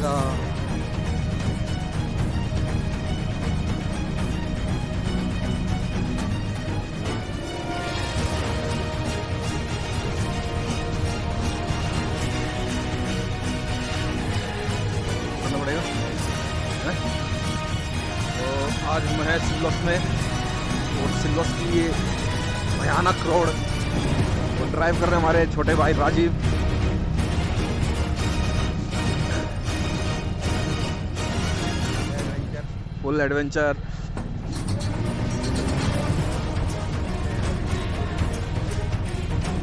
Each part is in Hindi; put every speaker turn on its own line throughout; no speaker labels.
मिलेगा। करना पड़ेगा। तो आज हम हैं सिल्वस में, और सिल्वस की ये भयानक रोड और ड्राइव कर रहे हैं हमारे छोटे भाई Rajiv. Full adventure.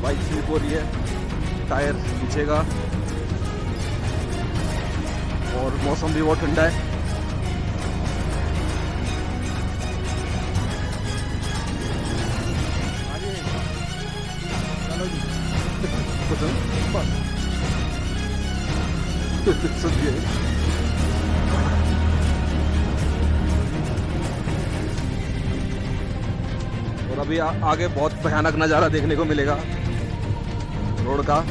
Bike slip हो रही है, टायर पीछे का, और मौसम भी बहुत ठंडा है। और अभी आगे बहुत भयानक नज़ारा देखने को मिलेगा रोड का।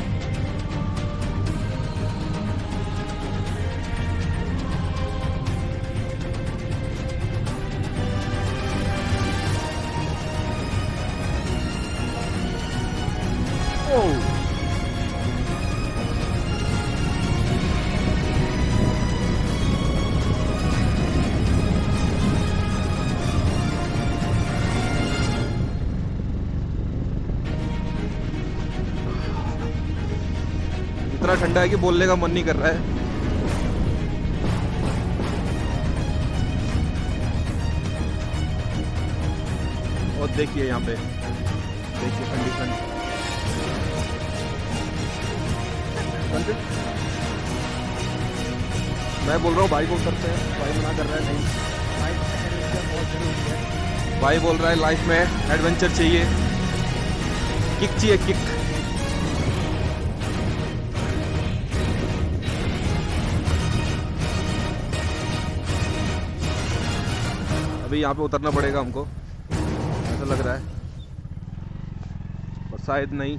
इतना ठंडा है कि बोलने का मन नहीं कर रहा है। और देखिए यहाँ पे, देखिए कंडीशन। मैं बोल रहा हूँ भाई को उतरते हैं, भाई मना कर रहा है नहीं। भाई बोल रहा है लाइफ में एडवेंचर चाहिए, किक चाहिए, किक। अभी यहाँ पे उतरना पड़ेगा हमको, ऐसा लग रहा है, और शायद नहीं।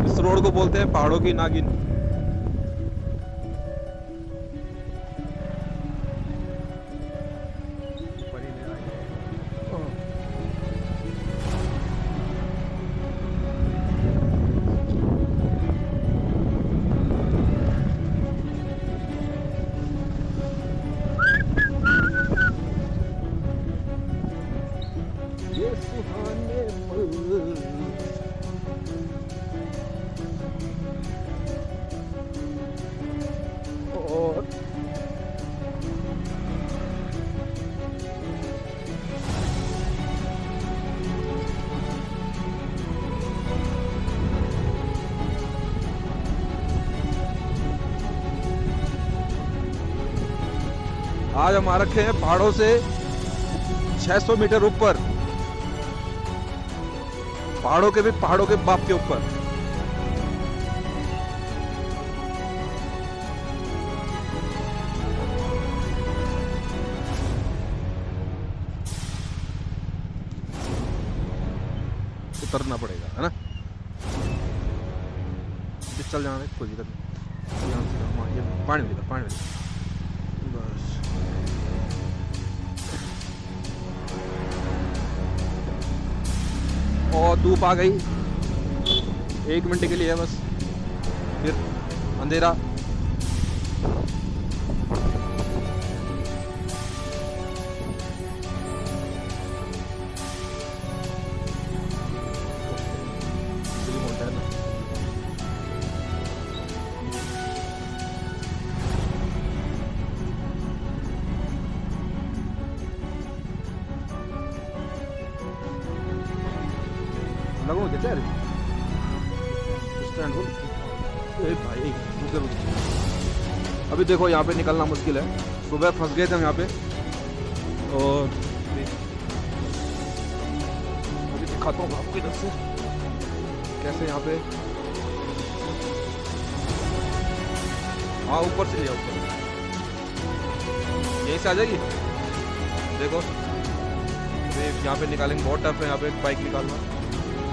इस रोड को बोलते हैं पहाड़ों की नागिन। आज हम आ रखे हैं पहाड़ों से 600 मीटर ऊपर, पहाड़ों के बाप के ऊपर। उतरना पड़ेगा, है ना। चल जाना, कोई दिक्कत नहीं। पानी मिलेगा, पानी मिलेगा बस। और धूप आ गई, 1 मिनट के लिए है बस, फिर अंधेरा। लगो क्या यार, स्टैंड हो भाई, अभी देखो यहाँ पे निकलना मुश्किल है। सुबह फंस गए थे हम यहाँ पे, और अभी दिखाता हूँ आपको इधर से कैसे यहाँ पे हाँ ऊपर से लिया, ऊपर यहीं से आ जाएगी। देखो यहाँ पे निकालेंगे, बहुत टफ है यहाँ पे बाइक निकालना,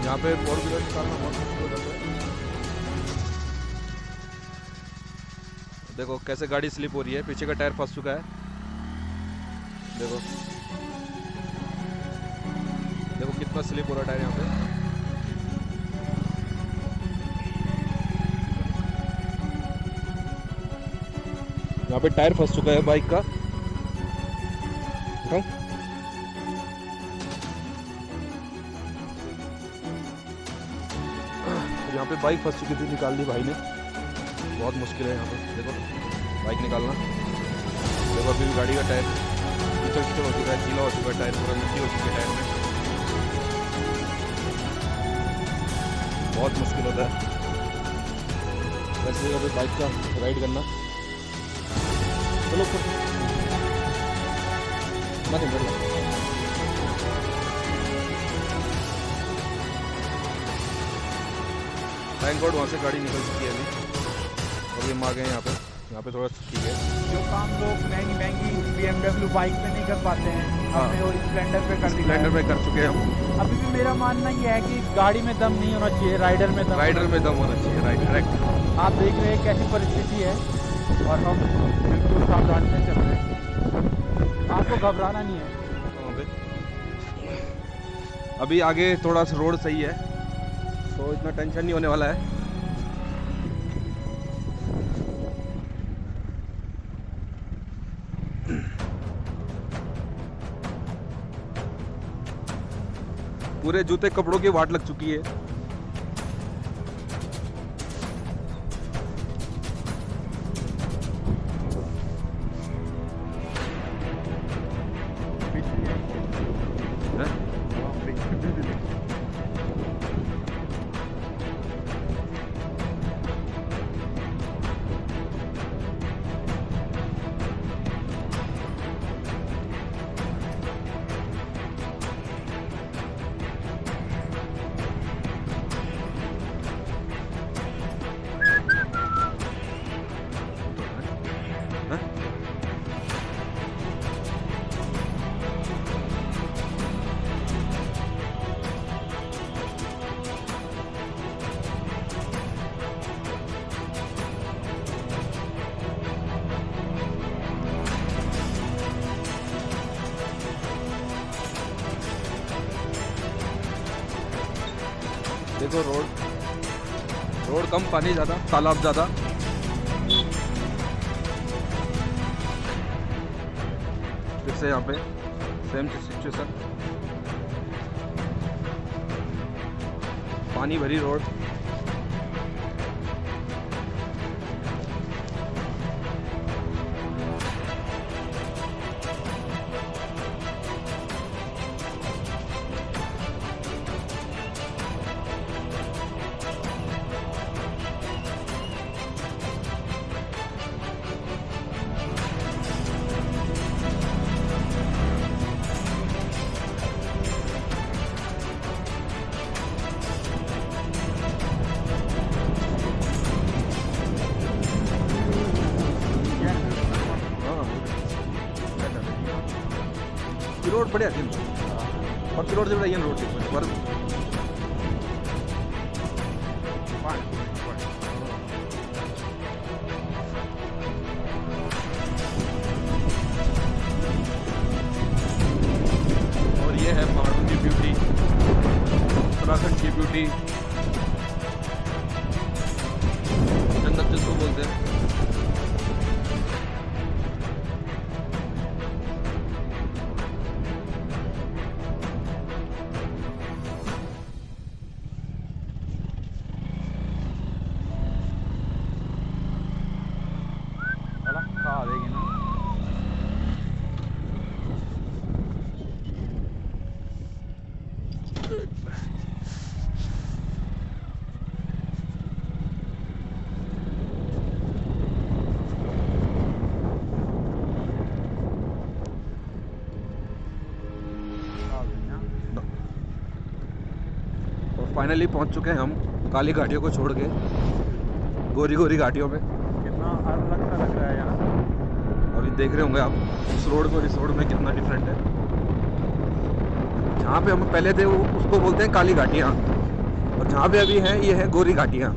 यहाँ पे 4 व्हीलर निकालना बहुत मुश्किल हो जाता है। देखो कैसे गाड़ी स्लिप हो रही है, पीछे का टायर फंस चुका है। देखो देखो कितना स्लिप हो रहा है टायर यहाँ पे। यहाँ पे टायर फंस चुका है बाइक का। यहाँ पे बाइक फंस चुकी थी, निकाल दी भाई ने, बहुत मुश्किल है यहाँ पे। देखो बाइक निकालना। देखो अभी भी गाड़ी का टायर कीचड़ कीचड़ हो चुका है, गीला हो चुका है टायर, पूरा मिट्टी हो चुकी है टायर में, बहुत मुश्किल होता है वैसे अभी बाइक का राइड करना। चलो मत थैंक गॉड वहाँ से गाड़ी निकल चुकी है अभी, और ये आ गए यहाँ पे थोड़ा ठीक है।
जो काम लोग महंगी BMW बाइक पे नहीं कर पाते हैं, हमने वो स्प्लेंडर पे कर दिया,
स्प्लेंडर पे कर चुके हैं हम।
अभी भी मेरा मानना ये है कि गाड़ी में दम नहीं होना चाहिए, राइडर में दम
होना चाहिए। Right correct.
आप देख रहे हैं कैसी परिस्थिति है और हम बिल्कुल सावधानी से चल रहे हैं, आपको घबराना नहीं है।
अभी आगे थोड़ा सा रोड सही है तो इतना टेंशन नहीं होने वाला है। पूरे जूते कपड़ों की वाट लग चुकी है। देखो रोड कम, पानी ज़्यादा, तालाब ज़्यादा। फिर से यहाँ पे सेम सिचुएशन, पानी भरी रोड। रोड बढ़िया थी, पक्की रोड से बढ़िया रोड थी पर और ये है पहाड़ों की ब्यूटी, उत्तराखंड की ब्यूटी, जन्नत जिसको बोलते हैं। देगी ना फाइनली पहुंच चुके हैं हम काली गाड़ियों को छोड़ के गोरी गोरी गाड़ियों पे।
हाँ अलग सा लग रहा है यहाँ।
अभी देख रहे होंगे आप उस रोड को इस रोड में कितना डिफरेंट है। जहाँ पे हम पहले थे वो उसको बोलते हैं काली घाटियाँ, और जहाँ पे अभी है ये है गोरी घाटियाँ।